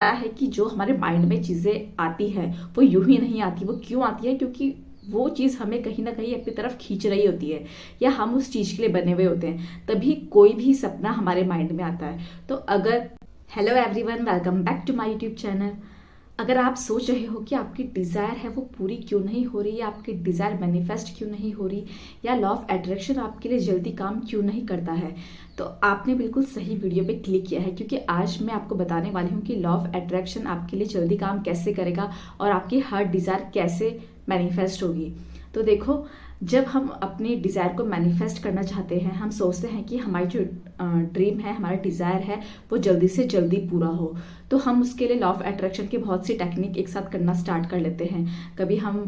है कि जो हमारे माइंड में चीज़ें आती है वो यूं ही नहीं आती। वो क्यों आती है? क्योंकि वो चीज़ हमें कहीं ना कहीं अपनी तरफ खींच रही होती है, या हम उस चीज़ के लिए बने हुए होते हैं, तभी कोई भी सपना हमारे माइंड में आता है। तो अगर hello everyone, welcome back to my YouTube channel. अगर आप सोच रहे हो कि आपकी डिज़ायर है वो पूरी क्यों नहीं हो रही, या आपकी डिज़ायर मैनिफेस्ट क्यों नहीं हो रही, या लॉ ऑफ अट्रैक्शन आपके लिए जल्दी काम क्यों नहीं करता है, तो आपने बिल्कुल सही वीडियो पे क्लिक किया है। क्योंकि आज मैं आपको बताने वाली हूँ कि लॉ ऑफ अट्रैक्शन आपके लिए जल्दी काम कैसे करेगा और आपकी हर डिज़ायर कैसे मैनिफेस्ट होगी। तो देखो, जब हम अपने डिज़ायर को मैनिफेस्ट करना चाहते हैं, हम सोचते हैं कि हमारी जो ड्रीम है, हमारा डिज़ायर है, वो जल्दी से जल्दी पूरा हो, तो हम उसके लिए लॉ ऑफ अट्रैक्शन की बहुत सी टेक्निक एक साथ करना स्टार्ट कर लेते हैं। कभी हम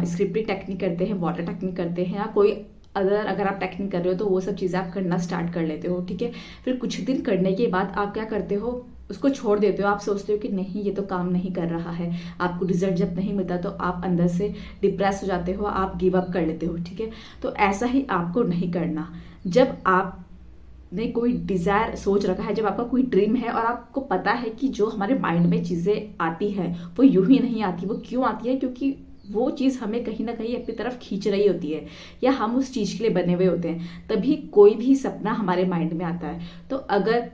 स्क्रिप्टेड टेक्निक करते हैं, वाटर टेक्निक करते हैं, या कोई अगर आप टेक्निक कर रहे हो तो वो सब चीज़ें आप करना स्टार्ट कर लेते हो, ठीक है। फिर कुछ दिन करने के बाद आप क्या करते हो, उसको छोड़ देते हो। आप सोचते हो कि नहीं, ये तो काम नहीं कर रहा है। आपको रिजल्ट जब नहीं मिलता तो आप अंदर से डिप्रेस हो जाते हो, आप गिव अप कर लेते हो, ठीक है। तो ऐसा ही आपको नहीं करना। जब आपने कोई डिज़ायर सोच रखा है, जब आपका कोई ड्रीम है और आपको पता है कि जो हमारे माइंड में चीज़ें आती है वो यूं ही नहीं आती। वो क्यों आती है? क्योंकि वो चीज़ हमें कहीं ना कहीं अपनी तरफ खींच रही होती है, या हम उस चीज़ के लिए बने हुए होते हैं, तभी कोई भी सपना हमारे माइंड में आता है। तो अगर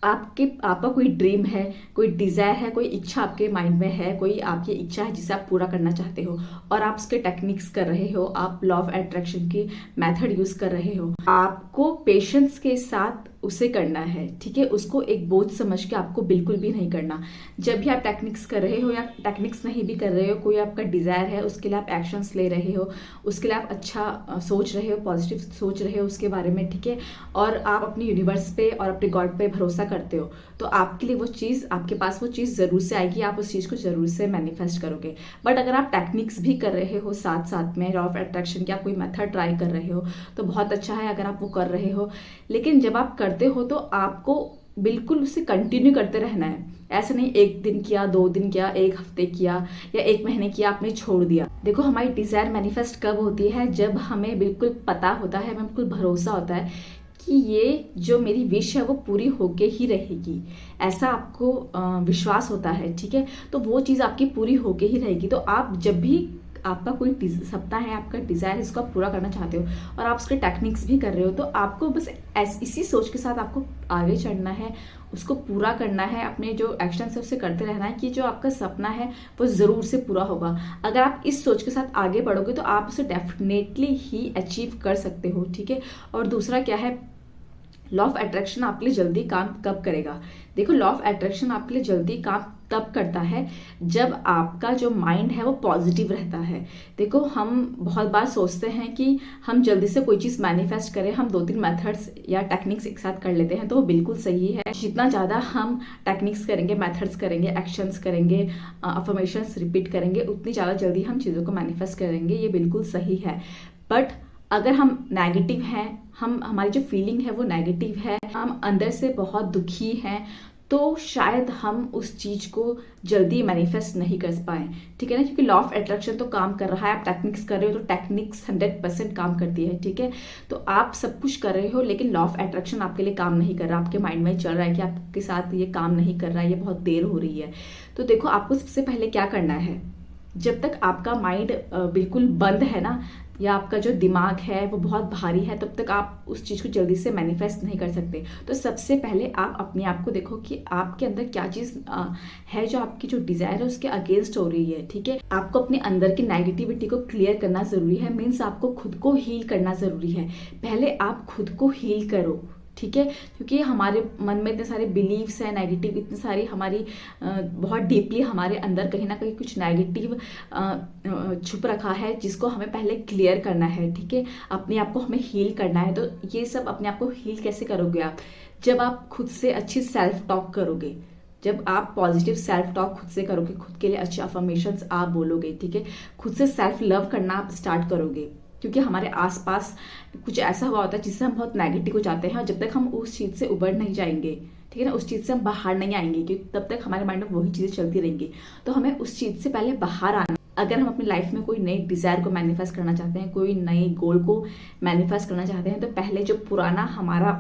आपका कोई ड्रीम है, कोई डिज़ायर है, कोई इच्छा आपके माइंड में है, कोई आपकी इच्छा है जिसे आप पूरा करना चाहते हो, और आप उसके टेक्निक्स कर रहे हो, आप लॉ ऑफ अट्रैक्शन की मेथड यूज कर रहे हो, आपको पेशेंस के साथ उसे करना है, ठीक है। उसको एक बोझ समझ के आपको बिल्कुल भी नहीं करना। जब भी आप टेक्निक्स कर रहे हो या टेक्निक्स नहीं भी कर रहे हो, कोई आपका डिज़ायर है, उसके लिए आप एक्शंस ले रहे हो, उसके लिए आप अच्छा सोच रहे हो, पॉजिटिव सोच रहे हो उसके बारे में, ठीक है, और आप अपने यूनिवर्स पे और अपने गॉड पे भरोसा करते हो, तो आपके लिए वो चीज़, आपके पास वो चीज़ ज़रूर से आएगी। आप उस चीज़ को ज़रूर से मैनिफेस्ट करोगे। बट अगर आप टेक्निक्स भी कर रहे हो साथ साथ में, लॉ ऑफ अट्रैक्शन की आप कोई मेथड ट्राई कर रहे हो, तो बहुत अच्छा है अगर आप वो कर रहे हो। लेकिन जब आप करते हो तो आपको बिल्कुल उसे कंटिन्यू करते रहना है। ऐसा नहीं एक दिन किया, 2 दिन किया, एक हफ्ते किया, या एक महीने किया, आपने छोड़ दिया। देखो, हमारी डिज़ायर मैनिफेस्ट कब होती है? जब हमें बिल्कुल पता होता है, हमें बिल्कुल भरोसा होता है कि ये जो मेरी विश है वो पूरी होके ही रहेगी। ऐसा आपको विश्वास होता है, ठीक है। तो वो चीज़ आपकी पूरी होके ही रहेगी। तो आप जब भी आपका कोई सपना है, आपका डिज़ायर, इसको आप पूरा करना चाहते हो और आप उसके टेक्निक्स भी कर रहे हो, तो आपको बस इसी सोच के साथ आपको आगे चढ़ना है, उसको पूरा करना है, अपने जो एक्शन है उससे करते रहना है कि जो आपका सपना है वो ज़रूर से पूरा होगा। अगर आप इस सोच के साथ आगे बढ़ोगे तो आप उसे डेफिनेटली ही अचीव कर सकते हो, ठीक है। और दूसरा क्या है, लॉ ऑफ अट्रैक्शन आपके लिए जल्दी काम कब करेगा? देखो, लॉ ऑफ अट्रैक्शन आपके लिए जल्दी काम तब करता है जब आपका जो माइंड है वो पॉजिटिव रहता है। देखो, हम बहुत बार सोचते हैं कि हम जल्दी से कोई चीज़ मैनिफेस्ट करें, हम 2-3 मेथड्स या टेक्निक्स एक साथ कर लेते हैं, तो वो बिल्कुल सही है। जितना ज़्यादा हम टेक्निक्स करेंगे, मेथड्स करेंगे, एक्शंस करेंगे, अफर्मेशंस रिपीट करेंगे, उतनी ज़्यादा जल्दी हम चीज़ों को मैनिफेस्ट करेंगे, ये बिल्कुल सही है। बट अगर हम नेगेटिव हैं, हमारी जो फीलिंग है वो नेगेटिव है, हम अंदर से बहुत दुखी हैं, तो शायद हम उस चीज़ को जल्दी मैनिफेस्ट नहीं कर पाए, ठीक है ना। क्योंकि लॉ ऑफ अट्रैक्शन तो काम कर रहा है, आप टेक्निक्स कर रहे हो तो टेक्निक्स 100% काम करती है, ठीक है। तो आप सब कुछ कर रहे हो, लेकिन लॉ ऑफ अट्रैक्शन आपके लिए काम नहीं कर रहा। आपके माइंड में चल रहा है कि आपके साथ ये काम नहीं कर रहा है, ये बहुत देर हो रही है। तो देखो, आपको सबसे पहले क्या करना है, जब तक आपका माइंड बिल्कुल बंद है ना, या आपका जो दिमाग है वो बहुत भारी है, तब तक आप उस चीज़ को जल्दी से मैनिफेस्ट नहीं कर सकते। तो सबसे पहले आप अपने आप को देखो कि आपके अंदर क्या चीज़ है जो आपकी जो डिज़ायर है उसके अगेंस्ट हो रही है, ठीक है। आपको अपने अंदर की नेगेटिविटी को क्लियर करना ज़रूरी है। मीन्स आपको खुद को हील करना ज़रूरी है। पहले आप खुद को हील करो, ठीक है। क्योंकि हमारे मन में इतने सारे बिलीव्स हैं नेगेटिव, इतनी सारी हमारी बहुत डीपली हमारे अंदर कहीं ना कहीं कुछ नेगेटिव छुप रखा है, जिसको हमें पहले क्लियर करना है, ठीक है। अपने आप को हमें हील करना है। तो ये सब अपने आप को हील कैसे करोगे आप? जब आप खुद से अच्छी सेल्फ टॉक करोगे, जब आप पॉजिटिव सेल्फ टॉक खुद से करोगे, खुद के लिए अच्छे अफर्मेशंस आप बोलोगे, ठीक है, खुद से सेल्फ लव करना आप स्टार्ट करोगे। क्योंकि हमारे आसपास कुछ ऐसा हुआ होता है जिससे हम बहुत नेगेटिव हो जाते हैं, और जब तक हम उस चीज़ से उबर नहीं जाएंगे, ठीक है ना, उस चीज़ से हम बाहर नहीं आएंगे, क्योंकि तब तक हमारे माइंड में वही चीज़ें चलती रहेंगी। तो हमें उस चीज़ से पहले बाहर आना। अगर हम अपनी लाइफ में कोई नई डिज़ायर को मैनिफेस्ट करना चाहते हैं, कोई नई गोल को मैनिफेस्ट करना चाहते हैं, तो पहले जो पुराना हमारा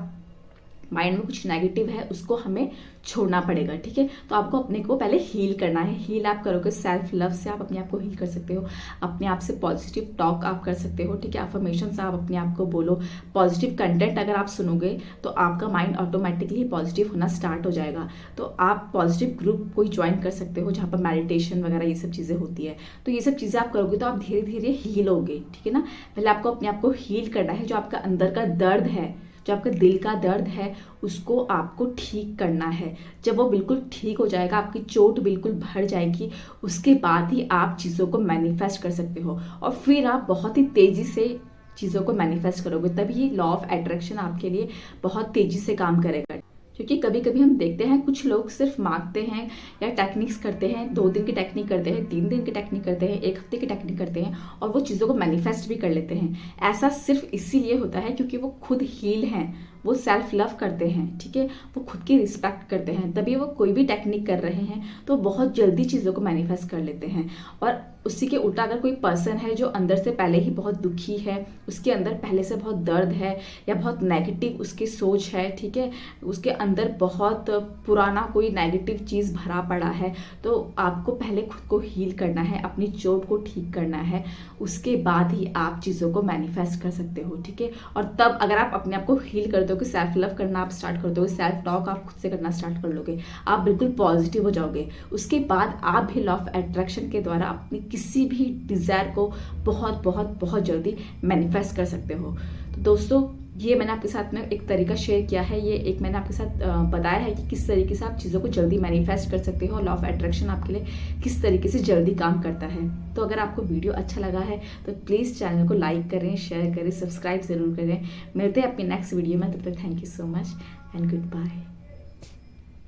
माइंड में कुछ नेगेटिव है उसको हमें छोड़ना पड़ेगा, ठीक है। तो आपको अपने को पहले हील करना है। हील आप करोगे सेल्फ लव से, आप अपने आप को हील कर सकते हो। अपने आप से पॉजिटिव टॉक आप कर सकते हो, ठीक है। अफर्मेशंस आप अपने आप को बोलो। पॉजिटिव कंटेंट अगर आप सुनोगे तो आपका माइंड ऑटोमेटिकली पॉजिटिव होना स्टार्ट हो जाएगा। तो आप पॉजिटिव ग्रुप कोई ज्वाइन कर सकते हो जहाँ पर मेडिटेशन वगैरह ये सब चीज़ें होती है। तो ये सब चीज़ें आप करोगे तो आप धीरे धीरे हील होगे, ठीक है ना। पहले आपको अपने आप को हील करना है। जो आपका अंदर का दर्द है, जो आपका दिल का दर्द है, उसको आपको ठीक करना है। जब वो बिल्कुल ठीक हो जाएगा, आपकी चोट बिल्कुल भर जाएगी, उसके बाद ही आप चीज़ों को मैनिफेस्ट कर सकते हो। और फिर आप बहुत ही तेज़ी से चीज़ों को मैनिफेस्ट करोगे, तभी लॉ ऑफ अट्रैक्शन आपके लिए बहुत तेज़ी से काम करेगा। क्योंकि कभी कभी हम देखते हैं कुछ लोग सिर्फ मांगते हैं या टेक्निक्स करते हैं, 2 दिन की टेक्निक करते हैं, 3 दिन की टेक्निक करते हैं, 1 हफ्ते की टेक्निक करते हैं और वो चीज़ों को मैनिफेस्ट भी कर लेते हैं। ऐसा सिर्फ इसीलिए होता है क्योंकि वो खुद हील हैं, वो सेल्फ लव करते हैं, ठीक है। वो खुद की रिस्पेक्ट करते हैं, तभी वो कोई भी टेक्निक कर रहे हैं तो बहुत जल्दी चीज़ों को मैनिफेस्ट कर लेते हैं। और उसी के उल्टा अगर कोई पर्सन है जो अंदर से पहले ही बहुत दुखी है, उसके अंदर पहले से बहुत दर्द है या बहुत नेगेटिव उसकी सोच है, ठीक है, उसके अंदर बहुत पुराना कोई नेगेटिव चीज़ भरा पड़ा है, तो आपको पहले खुद को हील करना है, अपनी चोट को ठीक करना है, उसके बाद ही आप चीज़ों को मैनिफेस्ट कर सकते हो, ठीक है। और तब अगर आप अपने आप को हील कर दोगे, सेल्फ लव करना आप स्टार्ट कर दोगे, सेल्फ टॉक आप खुद से करना स्टार्ट कर लोगे, आप बिल्कुल पॉजिटिव हो जाओगे, उसके बाद आप भी लॉ ऑफ अट्रैक्शन के द्वारा अपनी किसी भी डिज़ायर को बहुत बहुत बहुत जल्दी मैनिफेस्ट कर सकते हो। तो दोस्तों, ये मैंने आपके साथ में एक तरीका शेयर किया है, ये एक मैंने आपके साथ बताया है कि किस तरीके से आप चीज़ों को जल्दी मैनिफेस्ट कर सकते हो। लॉ ऑफ अट्रैक्शन आपके लिए किस तरीके से जल्दी काम करता है। तो अगर आपको वीडियो अच्छा लगा है तो प्लीज़ चैनल को लाइक करें, शेयर करें, सब्सक्राइब ज़रूर करें। मिलते हैं अपनी नेक्स्ट वीडियो में, तब तक thank you so much and good bye.